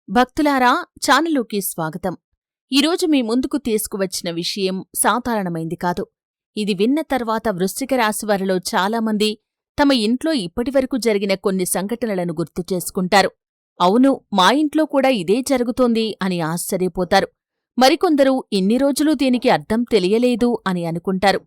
భక్తులారా, ఛానలుకి స్వాగతం. ఈరోజు మీ ముందుకు తీసుకువచ్చిన విషయం సాధారణమైంది కాదు. ఇది విన్న తర్వాత వృశ్చిక రాశివారిలో చాలామంది తమ ఇంట్లో ఇప్పటివరకు జరిగిన కొన్ని సంఘటనలను గుర్తు చేసుకుంటారు. అవును, మా ఇంట్లో కూడా ఇదే జరుగుతోంది అని ఆశ్చర్యపోతారు. మరికొందరు ఇన్ని రోజులు దీనికి అర్థం తెలియలేదు అని అనుకుంటారు.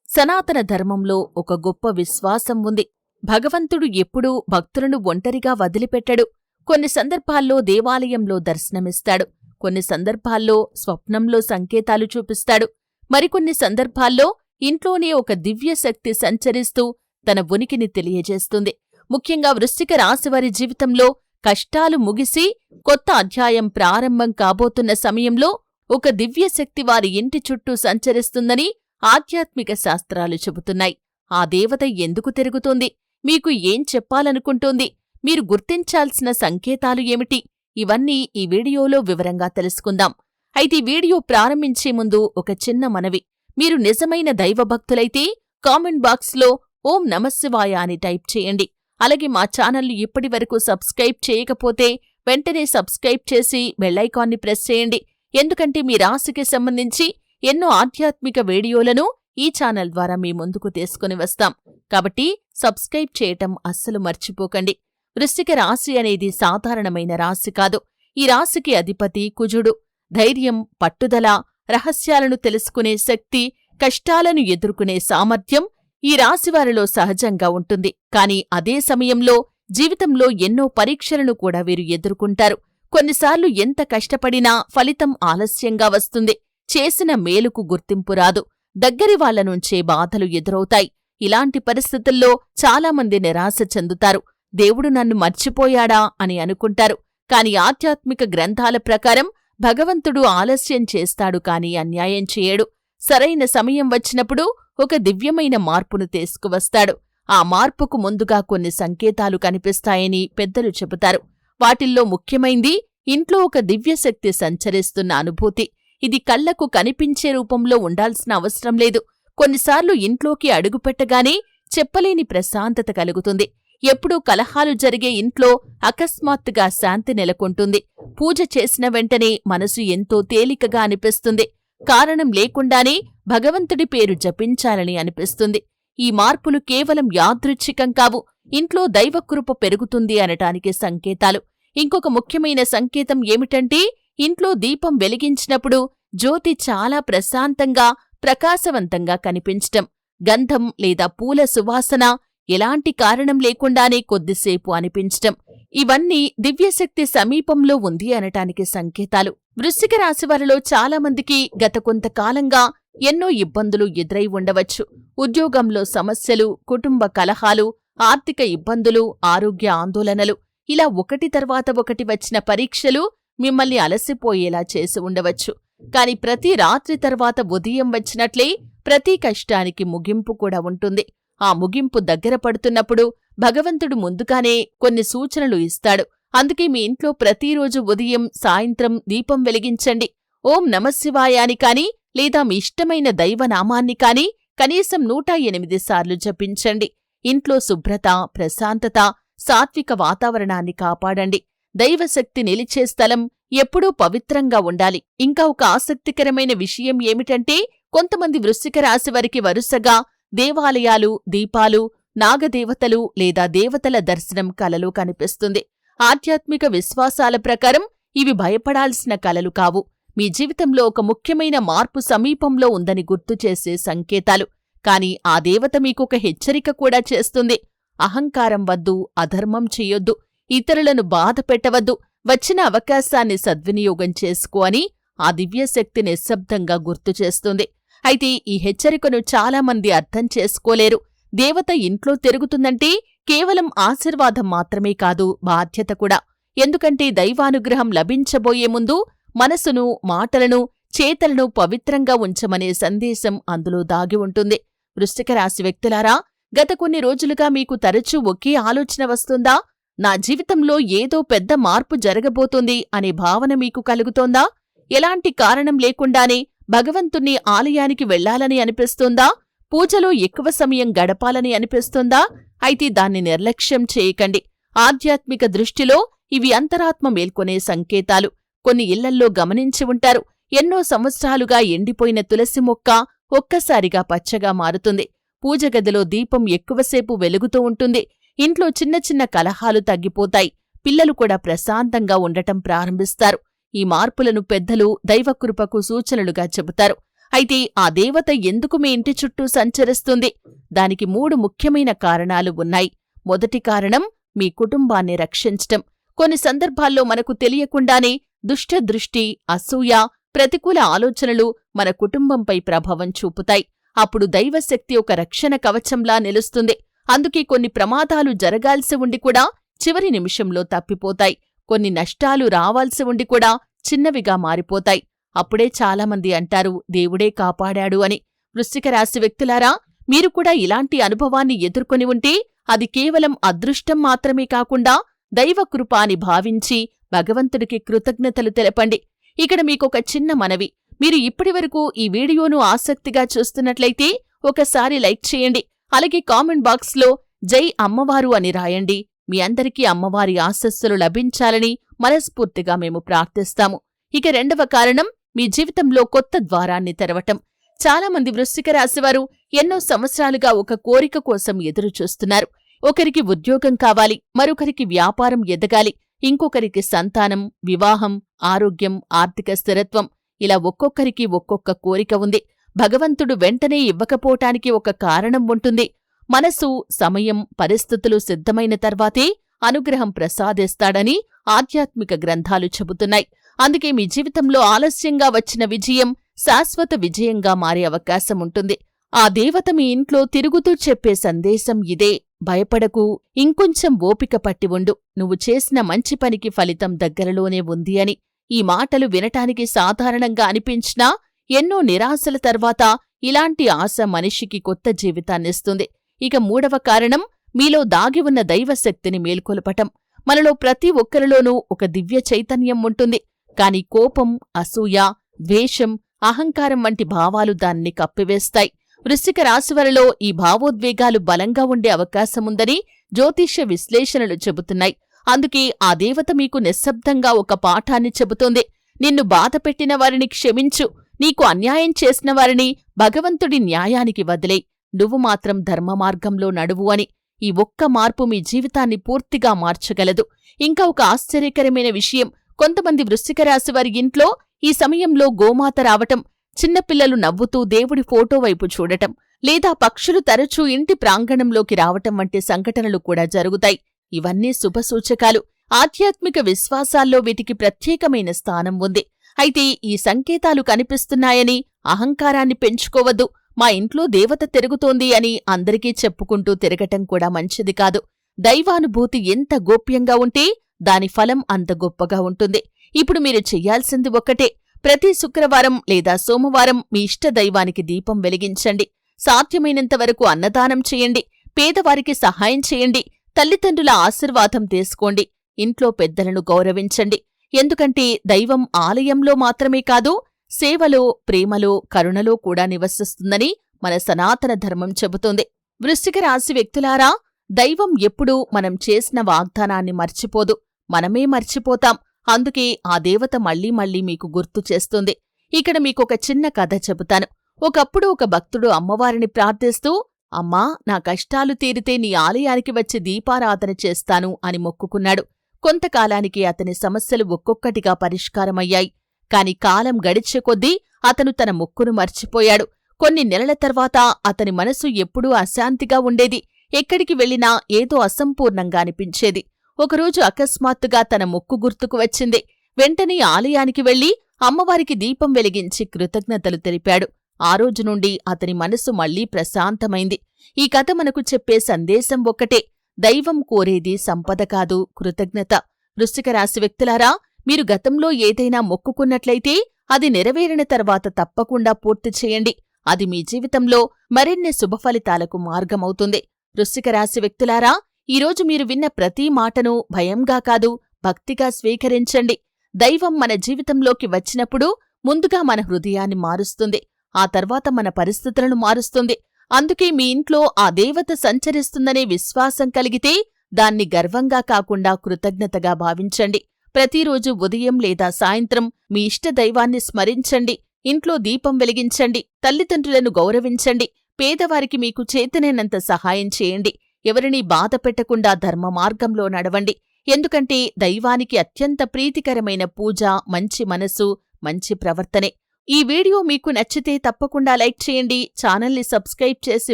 సనాతన ధర్మంలో ఒక గొప్ప విశ్వాసం ఉంది. భగవంతుడు ఎప్పుడూ భక్తులను ఒంటరిగా వదిలిపెట్టడు. కొన్ని సందర్భాల్లో దేవాలయంలో దర్శనమిస్తాడు, కొన్ని సందర్భాల్లో స్వప్నంలో సంకేతాలు చూపిస్తాడు, మరికొన్ని సందర్భాల్లో ఇంట్లోనే ఒక దివ్యశక్తి సంచరిస్తూ తన ఉనికిని తెలియజేస్తుంది. ముఖ్యంగా వృశ్చిక రాశివారి జీవితంలో కష్టాలు ముగిసి కొత్త అధ్యాయం ప్రారంభం కాబోతున్న సమయంలో ఒక దివ్యశక్తి వారి ఇంటి చుట్టూ సంచరిస్తుందని ఆధ్యాత్మిక శాస్త్రాలు చెబుతున్నాయి. ఆ దేవత ఎందుకు తిరుగుతోంది? మీకు ఏం చెప్పాలనుకుంటోంది? మీరు గుర్తించాల్సిన సంకేతాలు ఏమిటి? ఇవన్నీ ఈ వీడియోలో వివరంగా తెలుసుకుందాం. అయితే వీడియో ప్రారంభించే ముందు ఒక చిన్న మనవి. మీరు నిజమైన దైవభక్తులైతే కామెంట్ బాక్స్లో ఓం నమఃశివాయ అని టైప్ చేయండి. అలాగే మా ఛానల్ని ఇప్పటివరకు సబ్స్క్రైబ్ చేయకపోతే వెంటనే సబ్స్క్రైబ్ చేసి బెల్లైకాన్ని ప్రెస్ చేయండి. ఎందుకంటే మీ రాశికి సంబంధించి ఎన్నో ఆధ్యాత్మిక వీడియోలను ఈ ఛానల్ ద్వారా మీ ముందుకు తీసుకుని వస్తాం. కాబట్టి సబ్స్క్రైబ్ చేయటం అస్సలు మర్చిపోకండి. వృశ్చిక రాశి అనేది సాధారణమైన రాశి కాదు. ఈ రాశికి అధిపతి కుజుడు. ధైర్యం, పట్టుదల, రహస్యాలను తెలుసుకునే శక్తి, కష్టాలను ఎదుర్కొనే సామర్థ్యం ఈ రాశివారిలో సహజంగా ఉంటుంది. కాని అదే సమయంలో జీవితంలో ఎన్నో పరీక్షలను కూడా వీరు ఎదుర్కొంటారు. కొన్నిసార్లు ఎంత కష్టపడినా ఫలితం ఆలస్యంగా వస్తుంది. చేసిన మేలుకు గుర్తింపు రాదు. దగ్గరి వాళ్ల నుంచే బాధలు ఎదురవుతాయి. ఇలాంటి పరిస్థితుల్లో చాలామంది నిరాశ చెందుతారు. దేవుడు నన్ను మర్చిపోయాడా అని అనుకుంటారు. కాని ఆధ్యాత్మిక గ్రంథాల ప్రకారం భగవంతుడు ఆలస్యం చేస్తాడు కాని అన్యాయం చేయడు. సరైన సమయం వచ్చినప్పుడు ఒక దివ్యమైన మార్పును తీసుకువస్తాడు. ఆ మార్పుకు ముందుగా కొన్ని సంకేతాలు కనిపిస్తాయని పెద్దలు చెబుతారు. వాటిల్లో ముఖ్యమైంది ఇంట్లో ఒక దివ్యశక్తి సంచరిస్తున్న అనుభూతి. ఇది కళ్లకు కనిపించే రూపంలో ఉండాల్సిన అవసరం లేదు. కొన్నిసార్లు ఇంట్లోకి అడుగుపెట్టగానే చెప్పలేని ప్రశాంతత కలుగుతుంది. ఎప్పుడూ కలహాలు జరిగే ఇంట్లో అకస్మాత్తుగా శాంతి నెలకొంటుంది. పూజ చేసిన వెంటనే మనసు ఎంతో తేలికగా అనిపిస్తుంది. కారణం లేకుండానే భగవంతుడి పేరు జపించాలని అనిపిస్తుంది. ఈ మార్పులు కేవలం యాదృచ్ఛికం కావు, ఇంట్లో దైవకృప పెరుగుతుంది అనటానికి సంకేతాలు. ఇంకొక ముఖ్యమైన సంకేతం ఏమిటంటే ఇంట్లో దీపం వెలిగించినప్పుడు జ్యోతి చాలా ప్రశాంతంగా, ప్రకాశవంతంగా కనిపించటం. గంధం లేదా పూల సువాసన ఎలాంటి కారణం లేకుండానే కొద్దిసేపు అనిపించటం. ఇవన్నీ దివ్యశక్తి సమీపంలో ఉంది అనటానికి సంకేతాలు. వృశ్చిక రాశివారిలో చాలామందికి గత కొంతకాలంగా ఎన్నో ఇబ్బందులు ఎదురై ఉండవచ్చు. ఉద్యోగంలో సమస్యలు, కుటుంబ కలహాలు, ఆర్థిక ఇబ్బందులు, ఆరోగ్య ఆందోళనలు, ఇలా ఒకటి తర్వాత ఒకటి వచ్చిన పరీక్షలు మిమ్మల్ని అలసిపోయేలా చేసి ఉండవచ్చు. కాని ప్రతి రాత్రి తర్వాత ఉదయం వచ్చినట్లే ప్రతి కష్టానికి ముగింపు కూడా ఉంటుంది. ఆ ముగింపు దగ్గర పడుతున్నప్పుడు భగవంతుడు ముందుగానే కొన్ని సూచనలు ఇస్తాడు. అందుకే మీ ఇంట్లో ప్రతిరోజు ఉదయం, సాయంత్రం దీపం వెలిగించండి. ఓం నమఃశివాయ అని కాని లేదా మీ ఇష్టమైన దైవనామాన్ని కాని కనీసం 108 సార్లు జపించండి. ఇంట్లో శుభ్రత, ప్రశాంతత, సాత్విక వాతావరణాన్ని కాపాడండి. దైవశక్తి నిలిచే స్థలం ఎప్పుడూ పవిత్రంగా ఉండాలి. ఇంకా ఒక ఆసక్తికరమైన విషయం ఏమిటంటే కొంతమంది వృశ్చిక రాశివారికి వరుసగా దేవాలయాలు, దీపాలు, నాగదేవతలు లేదా దేవతల దర్శనం కలలో కనిపిస్తుంది. ఆధ్యాత్మిక విశ్వాసాల ప్రకారం ఇవి భయపడాల్సిన కలలు కావు. మీ జీవితంలో ఒక ముఖ్యమైన మార్పు సమీపంలో ఉందని గుర్తుచేసే సంకేతాలు. కాని ఆ దేవత మీకొక హెచ్చరిక కూడా చేస్తుంది. అహంకారం వద్దు, అధర్మం చెయ్యొద్దు, ఇతరులను బాధ పెట్టవద్దు, వచ్చిన అవకాశాన్ని సద్వినియోగం చేసుకో అని ఆ దివ్యశక్తి నిశ్శబ్దంగా గుర్తుచేస్తుంది. అయితే ఈ హెచ్చరికను చాలామంది అర్థం చేసుకోలేరు. దేవత ఇంట్లో తిరుగుతుందంటే కేవలం ఆశీర్వాదం మాత్రమే కాదు, బాధ్యత కూడా. ఎందుకంటే దైవానుగ్రహం లభించబోయే ముందు మనసును, మాటలను, చేతలను పవిత్రంగా ఉంచమనే సందేశం అందులో దాగి ఉంటుంది. వృశ్చిక రాశి వ్యక్తులారా, గత కొన్ని రోజులుగా మీకు తరచూ ఒకే ఆలోచన వస్తుందా? నా జీవితంలో ఏదో పెద్ద మార్పు జరగబోతుంది అనే భావన మీకు కలుగుతోందా? ఎలాంటి కారణం లేకుండానే భగవంతుణ్ణి ఆలయానికి వెళ్లాలని అనిపిస్తుందా? పూజలో ఎక్కువ సమయం గడపాలని అనిపిస్తుందా? అయితే దాన్ని నిర్లక్ష్యం చేయకండి. ఆధ్యాత్మిక దృష్టిలో ఇవి అంతరాత్మ మేల్కొనే సంకేతాలు. కొన్ని ఇళ్లల్లో గమనించి ఉంటారు, ఎన్నో సంవత్సరాలుగా ఎండిపోయిన తులసి మొక్క ఒక్కసారిగా పచ్చగా మారుతుంది. పూజగదిలో దీపం ఎక్కువసేపు వెలుగుతూ ఉంటుంది. ఇంట్లో చిన్న చిన్న కలహాలు తగ్గిపోతాయి. పిల్లలు కూడా ప్రశాంతంగా ఉండటం ప్రారంభిస్తారు. ఈ మార్పులను పెద్దలు దైవకృపకు సూచనలుగా చెబుతారు. అయితే ఆ దేవత ఎందుకు మీ ఇంటి చుట్టూ సంచరిస్తుంది? దానికి 3 ముఖ్యమైన కారణాలు ఉన్నాయి. మొదటి కారణం మీ కుటుంబాన్ని రక్షించటం. కొన్ని సందర్భాల్లో మనకు తెలియకుండానే దుష్టదృష్టి, అసూయ, ప్రతికూల ఆలోచనలు మన కుటుంబంపై ప్రభావం చూపుతాయి. అప్పుడు దైవశక్తి ఒక రక్షణ కవచంలా నిలుస్తుంది. అందుకే కొన్ని ప్రమాదాలు జరగాల్సి ఉండి కూడా చివరి నిమిషంలో తప్పిపోతాయి. కొన్ని నష్టాలు రావాల్సి ఉండి కూడా చిన్నవిగా మారిపోతాయి. అప్పుడే చాలామంది అంటారు, దేవుడే కాపాడాడు అని. వృశ్చిక రాశి వ్యక్తులారా, మీరు కూడా ఇలాంటి అనుభవాన్ని ఎదుర్కొని ఉంటే అది కేవలం అదృష్టం మాత్రమే కాకుండా దైవకృప అని భావించి భగవంతుడికి కృతజ్ఞతలు తెలపండి. ఇక్కడ మీకొక చిన్న మనవి. మీరు ఇప్పటివరకు ఈ వీడియోను ఆసక్తిగా చూస్తున్నట్లయితే ఒకసారి లైక్ చేయండి. అలాగే కామెంట్ బాక్స్లో జై అమ్మవారు అని రాయండి. మీ అందరికీ అమ్మవారి ఆశస్సులు లభించాలని మనస్ఫూర్తిగా మేము ప్రార్థిస్తాము. ఇక రెండవ కారణం మీ జీవితంలో కొత్త ద్వారాన్ని తెరవటం. చాలామంది వృశ్చిక రాశివారు ఎన్నో సంవత్సరాలుగా ఒక కోరిక కోసం ఎదురుచూస్తున్నారు. ఒకరికి ఉద్యోగం కావాలి, మరొకరికి వ్యాపారం ఎదగాలి, ఇంకొకరికి సంతానం, వివాహం, ఆరోగ్యం, ఆర్థిక స్థిరత్వం, ఇలా ఒక్కొక్కరికి ఒక్కొక్క కోరిక ఉంది. భగవంతుడు వెంటనే ఇవ్వకపోవటానికి ఒక కారణం ఉంటుంది. మనసు, సమయం, పరిస్థితులు సిద్ధమైన తర్వాతే అనుగ్రహం ప్రసాదిస్తాడని ఆధ్యాత్మిక గ్రంథాలు చెబుతున్నాయి. అందుకే మీ జీవితంలో ఆలస్యంగా వచ్చిన విజయం శాశ్వత విజయంగా మారే అవకాశం ఉంటుంది. ఆ దేవత మీ ఇంట్లో తిరుగుతూ చెప్పే సందేశం ఇదే: భయపడకు, ఇంకొంచెం ఓపిక పట్టి ఉండు, నువ్వు చేసిన మంచి పనికి ఫలితం దగ్గరలోనే ఉంది అని. ఈ మాటలు వినటానికి సాధారణంగా అనిపించినా ఎన్నో నిరాశల తర్వాత ఇలాంటి ఆశ మనిషికి కొత్త జీవితాన్నిస్తుంది. ఇక మూడవ కారణం మీలో దాగి ఉన్న దైవశక్తిని మేల్కొల్పటం. మనలో ప్రతి ఒక్కరిలోనూ ఒక దివ్య చైతన్యం ఉంటుంది. కాని కోపం, అసూయ, ద్వేషం, అహంకారం వంటి భావాలు దాన్ని కప్పివేస్తాయి. వృశ్చిక రాశివారిలో ఈ భావోద్వేగాలు బలంగా ఉండే అవకాశముందని జ్యోతిష్య విశ్లేషణలు చెబుతున్నాయి. అందుకే ఆ దేవత మీకు నిశ్శబ్దంగా ఒక పాఠాన్ని చెబుతోంది. నిన్ను బాధపెట్టిన వారిని క్షమించు, నీకు అన్యాయం చేసిన వారిని భగవంతుడి న్యాయానికి వదిలేయ్, నువ్వు మాత్రం ధర్మమార్గంలో నడువు అని. ఈ ఒక్క మార్పు మీ జీవితాన్ని పూర్తిగా మార్చగలదు. ఇంకా ఒక ఆశ్చర్యకరమైన విషయం, కొంతమంది వృశ్చిక రాశివారి ఇంట్లో ఈ సమయంలో గోమాత రావటం, చిన్నపిల్లలు నవ్వుతూ దేవుడి ఫోటో వైపు చూడటం, లేదా పక్షులు తరచూ ఇంటి ప్రాంగణంలోకి రావటం వంటి సంఘటనలు కూడా జరుగుతాయి. ఇవన్నీ శుభసూచకాలు. ఆధ్యాత్మిక విశ్వాసాల్లో వీటికి ప్రత్యేకమైన స్థానం ఉంది. అయితే ఈ సంకేతాలు కనిపిస్తున్నాయని అహంకారాన్ని పెంచుకోవద్దు. మా ఇంట్లో దేవత తిరుగుతోంది అని అందరికీ చెప్పుకుంటూ తిరగటం కూడా మంచిది కాదు. దైవానుభూతి ఎంత గోప్యంగా ఉంటే దాని ఫలం అంత గొప్పగా ఉంటుంది. ఇప్పుడు మీరు చెయ్యాల్సింది ఒక్కటే: ప్రతి శుక్రవారం లేదా సోమవారం మీ ఇష్ట దైవానికి దీపం వెలిగించండి. సాధ్యమైనంతవరకు అన్నదానం చేయండి, పేదవారికి సహాయం చేయండి, తల్లిదండ్రుల ఆశీర్వాదం తీసుకోండి, ఇంట్లో పెద్దలను గౌరవించండి. ఎందుకంటే దైవం ఆలయంలో మాత్రమే కాదు, సేవలో, ప్రేమలో, కరుణలో కూడా నివసిస్తుందని మన సనాతన ధర్మం చెబుతోంది. వృశ్చిక రాశి వ్యక్తులారా, దైవం ఎప్పుడూ మనం చేసిన వాగ్దానాన్ని మర్చిపోదు, మనమే మర్చిపోతాం. అందుకే ఆ దేవత మళ్లీ మళ్లీ మీకు గుర్తు చేస్తుంది. ఇక్కడ మీకొక చిన్న కథ చెబుతాను. ఒకప్పుడు ఒక భక్తుడు అమ్మవారిని ప్రార్థిస్తూ, అమ్మా, నా కష్టాలు తీరితే నీ ఆలయానికి వచ్చి దీపారాధన చేస్తాను అని మొక్కుకున్నాడు. కొంతకాలానికి అతని సమస్యలు ఒక్కొక్కటిగా పరిష్కారమయ్యాయి. కాని కాలం గడిచే కొద్దీ అతను తన మొక్కును మర్చిపోయాడు. కొన్ని నెలల తర్వాత అతని మనసు ఎప్పుడూ అశాంతిగా ఉండేది. ఎక్కడికి వెళ్లినా ఏదో అసంపూర్ణంగా అనిపించేది. ఒకరోజు అకస్మాత్తుగా తన మొక్కు గుర్తుకు వచ్చింది. వెంటనే ఆలయానికి వెళ్లి అమ్మవారికి దీపం వెలిగించి కృతజ్ఞతలు తెలిపాడు. ఆ రోజు నుండి అతని మనసు మళ్లీ ప్రశాంతమైంది. ఈ కథ మనకు చెప్పే సందేశం ఒక్కటే: దైవం కోరేది సంపద కాదు, కృతజ్ఞత. వృశ్చిక రాశి వ్యక్తులారా, మీరు గతంలో ఏదైనా మొక్కుకున్నట్లయితే అది నెరవేరిన తర్వాత తప్పకుండా పూర్తి చేయండి. అది మీ జీవితంలో మరిన్ని శుభఫలితాలకు మార్గమవుతుంది. వృశ్చిక రాశి వ్యక్తులారా, ఈరోజు మీరు విన్న ప్రతి మాటను భయంగా కాదు, భక్తిగా స్వీకరించండి. దైవం మన జీవితంలోకి వచ్చినప్పుడు ముందుగా మన హృదయాన్ని మారుస్తుంది, ఆ తర్వాత మన పరిస్థితులను మారుస్తుంది. అందుకే మీ ఇంట్లో ఆ దేవత సంచరిస్తుందనే విశ్వాసం కలిగితే దాన్ని గర్వంగా కాకుండా కృతజ్ఞతగా భావించండి. ప్రతిరోజు ఉదయం లేదా సాయంత్రం మీ ఇష్ట దైవాన్ని స్మరించండి. ఇంట్లో దీపం వెలిగించండి. తల్లిదండ్రులను గౌరవించండి. పేదవారికి మీకు చేతనైనంత సహాయం చేయండి. ఎవరినీ బాధ పెట్టకుండా ధర్మ మార్గంలో నడవండి. ఎందుకంటే దైవానికి అత్యంత ప్రీతికరమైన పూజ మంచి మనసు, మంచి ప్రవర్తనే. ఈ వీడియో మీకు నచ్చితే తప్పకుండా లైక్ చేయండి. ఛానల్ని సబ్స్క్రైబ్ చేసి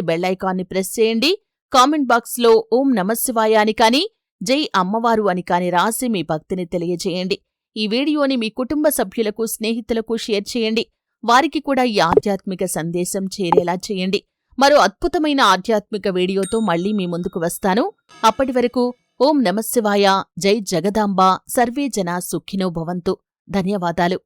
బెల్లైకాన్ని ప్రెస్ చేయండి. కామెంట్ బాక్స్లో ఓం నమఃశివాయ అని కాని, జై అమ్మవారు అని కాని రాసి మీ భక్తిని తెలియజేయండి. ఈ వీడియోని మీ కుటుంబ సభ్యులకు, స్నేహితులకు షేర్ చేయండి. వారికి కూడా ఈ ఆధ్యాత్మిక సందేశం చేరేలా చేయండి. మరో అద్భుతమైన ఆధ్యాత్మిక వీడియోతో మళ్లీ మీ ముందుకు వస్తాను. అప్పటివరకు ఓం నమఃశివాయ, జై జగదాంబ, సర్వే జనా సుఖినో భవంతు. ధన్యవాదాలు.